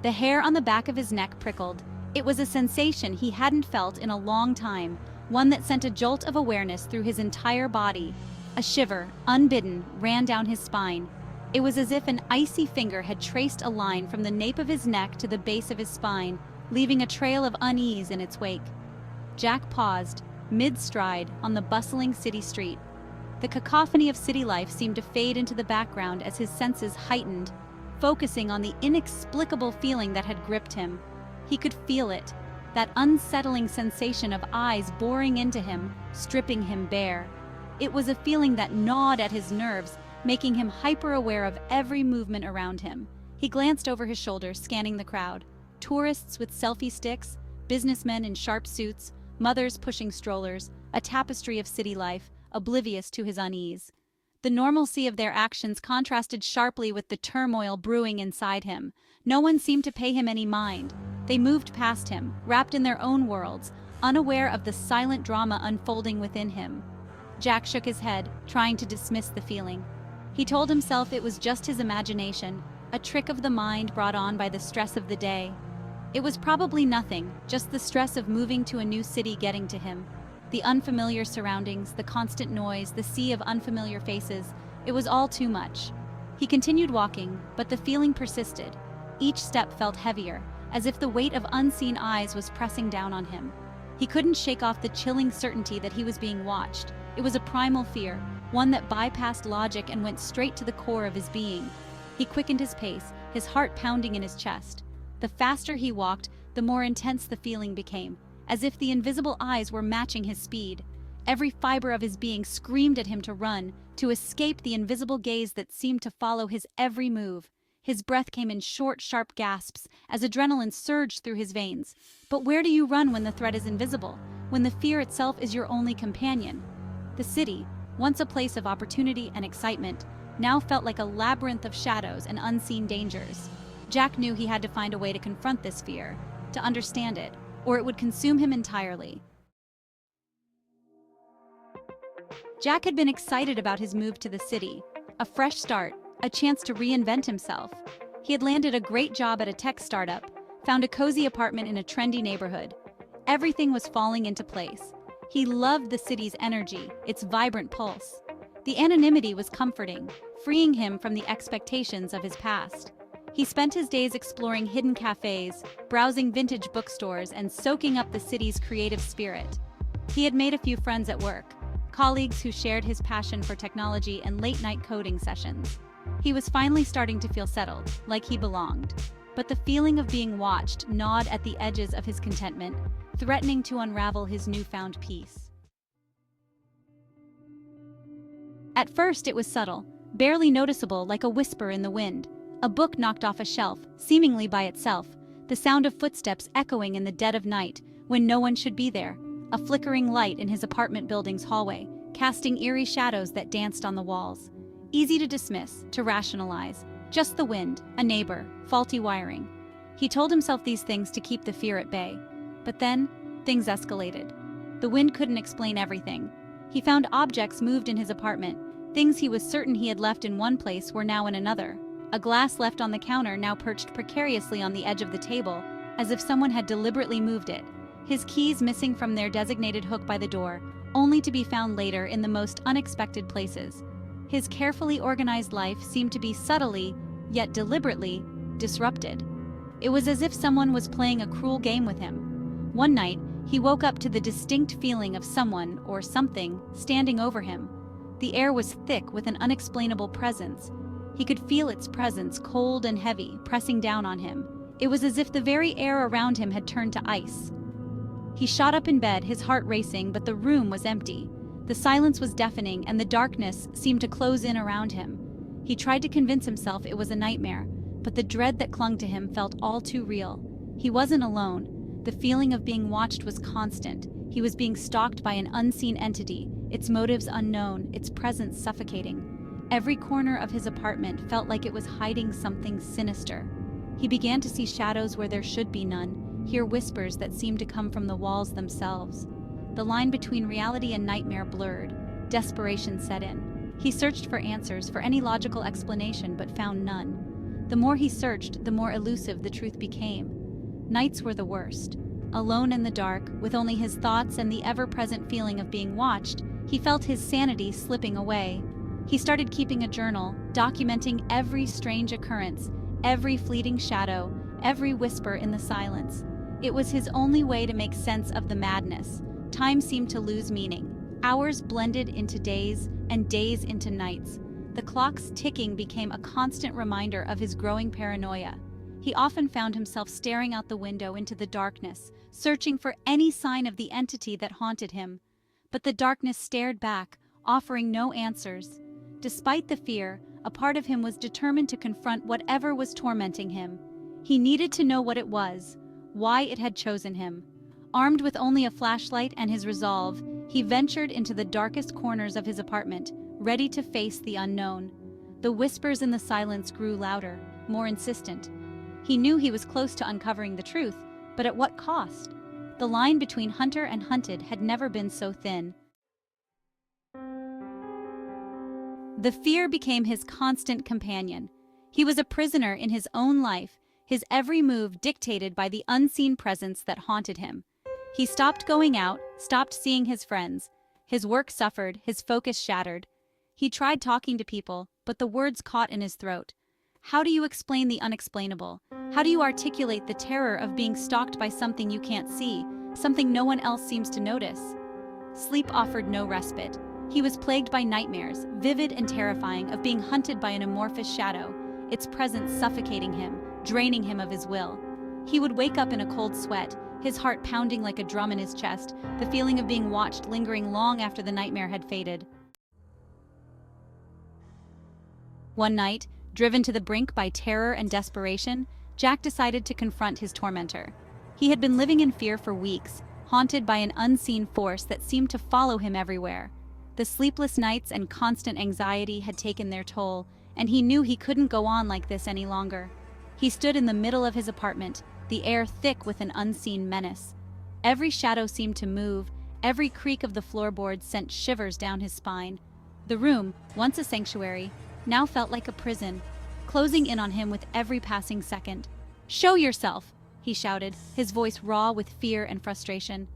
The hair on the back of his neck prickled. It was a sensation he hadn't felt in a long time, one that sent a jolt of awareness through his entire body. A shiver, unbidden, ran down his spine. It was as if an icy finger had traced a line from the nape of his neck to the base of his spine, leaving a trail of unease in its wake. Jack paused, mid-stride, on the bustling city street. The cacophony of city life seemed to fade into the background as his senses heightened, focusing on the inexplicable feeling that had gripped him. He could feel it, that unsettling sensation of eyes boring into him, stripping him bare. It was a feeling that gnawed at his nerves, making him hyper-aware of every movement around him. He glanced over his shoulder, scanning the crowd. Tourists with selfie sticks, businessmen in sharp suits, mothers pushing strollers, a tapestry of city life, oblivious to his unease. The normalcy of their actions contrasted sharply with the turmoil brewing inside him. No one seemed to pay him any mind. They moved past him, wrapped in their own worlds, unaware of the silent drama unfolding within him. Jack shook his head, trying to dismiss the feeling. He told himself it was just his imagination, a trick of the mind brought on by the stress of the day. It was probably nothing, just the stress of moving to a new city getting to him. The unfamiliar surroundings, the constant noise, the sea of unfamiliar faces, it was all too much. He continued walking, but the feeling persisted. Each step felt heavier, as if the weight of unseen eyes was pressing down on him. He couldn't shake off the chilling certainty that he was being watched. It was a primal fear, one that bypassed logic and went straight to the core of his being. He quickened his pace, his heart pounding in his chest. The faster he walked, the more intense the feeling became, as if the invisible eyes were matching his speed. Every fiber of his being screamed at him to run, to escape the invisible gaze that seemed to follow his every move. His breath came in short, sharp gasps as adrenaline surged through his veins. But where do you run when the threat is invisible, when the fear itself is your only companion? The city, once a place of opportunity and excitement, now felt like a labyrinth of shadows and unseen dangers. Jack knew he had to find a way to confront this fear, to understand it, or it would consume him entirely. Jack had been excited about his move to the city, a fresh start, a chance to reinvent himself. He had landed a great job at a tech startup, found a cozy apartment in a trendy neighborhood. Everything was falling into place. He loved the city's energy, its vibrant pulse. The anonymity was comforting, freeing him from the expectations of his past. He spent his days exploring hidden cafes, browsing vintage bookstores, and soaking up the city's creative spirit. He had made a few friends at work, colleagues who shared his passion for technology and late-night coding sessions. He was finally starting to feel settled, like he belonged. But the feeling of being watched gnawed at the edges of his contentment, threatening to unravel his newfound peace. At first it was subtle, barely noticeable, like a whisper in the wind. A book knocked off a shelf, seemingly by itself, the sound of footsteps echoing in the dead of night, when no one should be there, a flickering light in his apartment building's hallway, casting eerie shadows that danced on the walls. Easy to dismiss, to rationalize. Just the wind, a neighbor, faulty wiring. He told himself these things to keep the fear at bay. But then, things escalated. The wind couldn't explain everything. He found objects moved in his apartment. Things he was certain he had left in one place were now in another. A glass left on the counter now perched precariously on the edge of the table, as if someone had deliberately moved it. His keys missing from their designated hook by the door, only to be found later in the most unexpected places. His carefully organized life seemed to be subtly, yet deliberately, disrupted. It was as if someone was playing a cruel game with him. One night, he woke up to the distinct feeling of someone, or something, standing over him. The air was thick with an unexplainable presence. He could feel its presence, cold and heavy, pressing down on him. It was as if the very air around him had turned to ice. He shot up in bed, his heart racing, but the room was empty. The silence was deafening, and the darkness seemed to close in around him. He tried to convince himself it was a nightmare, but the dread that clung to him felt all too real. He wasn't alone. The feeling of being watched was constant. He was being stalked by an unseen entity, its motives unknown, its presence suffocating. Every corner of his apartment felt like it was hiding something sinister. He began to see shadows where there should be none, hear whispers that seemed to come from the walls themselves. The line between reality and nightmare blurred. Desperation set in. He searched for answers, for any logical explanation, but found none. The more he searched, the more elusive the truth became. Nights were the worst. Alone in the dark, with only his thoughts and the ever-present feeling of being watched, he felt his sanity slipping away. He started keeping a journal, documenting every strange occurrence, every fleeting shadow, every whisper in the silence. It was his only way to make sense of the madness. Time seemed to lose meaning. Hours blended into days, and days into nights. The clock's ticking became a constant reminder of his growing paranoia. He often found himself staring out the window into the darkness, searching for any sign of the entity that haunted him. But the darkness stared back, offering no answers. Despite the fear, a part of him was determined to confront whatever was tormenting him. He needed to know what it was, why it had chosen him. Armed with only a flashlight and his resolve, he ventured into the darkest corners of his apartment, ready to face the unknown. The whispers in the silence grew louder, more insistent. He knew he was close to uncovering the truth, but at what cost? The line between hunter and hunted had never been so thin. The fear became his constant companion. He was a prisoner in his own life, his every move dictated by the unseen presence that haunted him. He stopped going out, stopped seeing his friends. His work suffered, his focus shattered. He tried talking to people, but the words caught in his throat. How do you explain the unexplainable? How do you articulate the terror of being stalked by something you can't see, something no one else seems to notice? Sleep offered no respite. He was plagued by nightmares, vivid and terrifying, of being hunted by an amorphous shadow, its presence suffocating him, draining him of his will. He would wake up in a cold sweat, his heart pounding like a drum in his chest, the feeling of being watched lingering long after the nightmare had faded. One night, driven to the brink by terror and desperation, Jack decided to confront his tormentor. He had been living in fear for weeks, haunted by an unseen force that seemed to follow him everywhere. The sleepless nights and constant anxiety had taken their toll, and he knew he couldn't go on like this any longer. He stood in the middle of his apartment, the air thick with an unseen menace. Every shadow seemed to move, every creak of the floorboards sent shivers down his spine. The room, once a sanctuary, now felt like a prison, closing in on him with every passing second. "Show yourself!" he shouted, his voice raw with fear and frustration.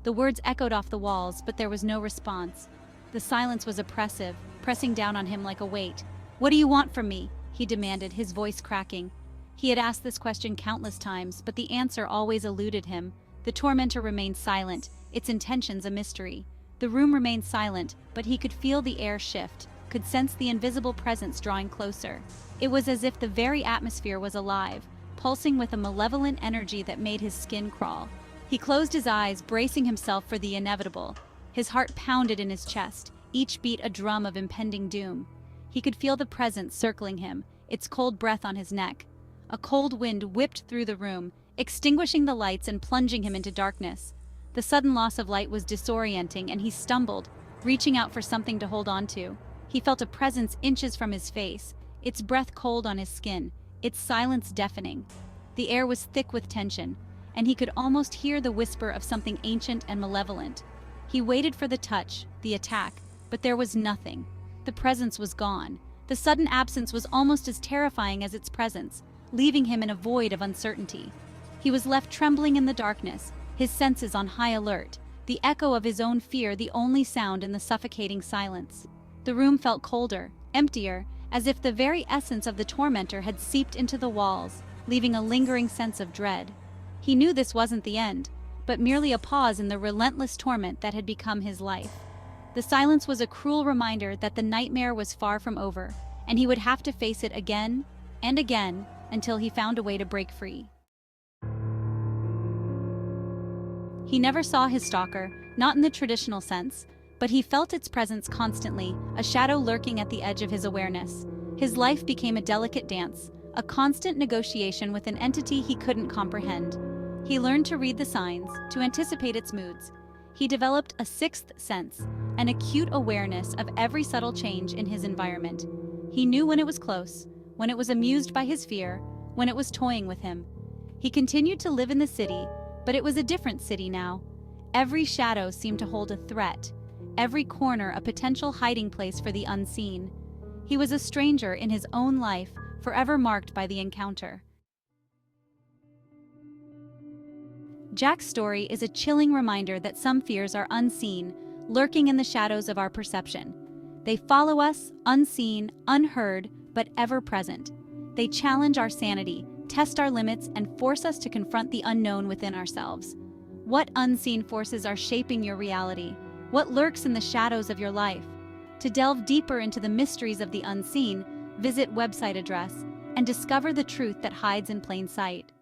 The words echoed off the walls, but there was no response. The silence was oppressive, pressing down on him like a weight. "What do you want from me?" he demanded, his voice cracking. He had asked this question countless times, but the answer always eluded him. The tormentor remained silent, its intentions a mystery. The room remained silent, but he could feel the air shift, could sense the invisible presence drawing closer. It was as if the very atmosphere was alive, pulsing with a malevolent energy that made his skin crawl. He closed his eyes, bracing himself for the inevitable. His heart pounded in his chest, each beat a drum of impending doom. He could feel the presence circling him, its cold breath on his neck. A cold wind whipped through the room, extinguishing the lights and plunging him into darkness. The sudden loss of light was disorienting, and he stumbled, reaching out for something to hold on to. He felt a presence inches from his face, its breath cold on his skin, its silence deafening. The air was thick with tension, and he could almost hear the whisper of something ancient and malevolent. He waited for the touch, the attack, but there was nothing. The presence was gone. The sudden absence was almost as terrifying as its presence, leaving him in a void of uncertainty. He was left trembling in the darkness, his senses on high alert, the echo of his own fear the only sound in the suffocating silence. The room felt colder, emptier, as if the very essence of the tormentor had seeped into the walls, leaving a lingering sense of dread. He knew this wasn't the end, but merely a pause in the relentless torment that had become his life. The silence was a cruel reminder that the nightmare was far from over, and he would have to face it again and again until he found a way to break free. He never saw his stalker, not in the traditional sense, but he felt its presence constantly, a shadow lurking at the edge of his awareness. His life became a delicate dance, a constant negotiation with an entity he couldn't comprehend. He learned to read the signs, to anticipate its moods. He developed a sixth sense, an acute awareness of every subtle change in his environment. He knew when it was close, when it was amused by his fear, when it was toying with him. He continued to live in the city, but it was a different city now. Every shadow seemed to hold a threat, every corner a potential hiding place for the unseen. He was a stranger in his own life, forever marked by the encounter. Jack's story is a chilling reminder that some fears are unseen, lurking in the shadows of our perception. They follow us, unseen, unheard, but ever present. They challenge our sanity, test our limits, and force us to confront the unknown within ourselves. What unseen forces are shaping your reality? What lurks in the shadows of your life? To delve deeper into the mysteries of the unseen, visit website address and discover the truth that hides in plain sight.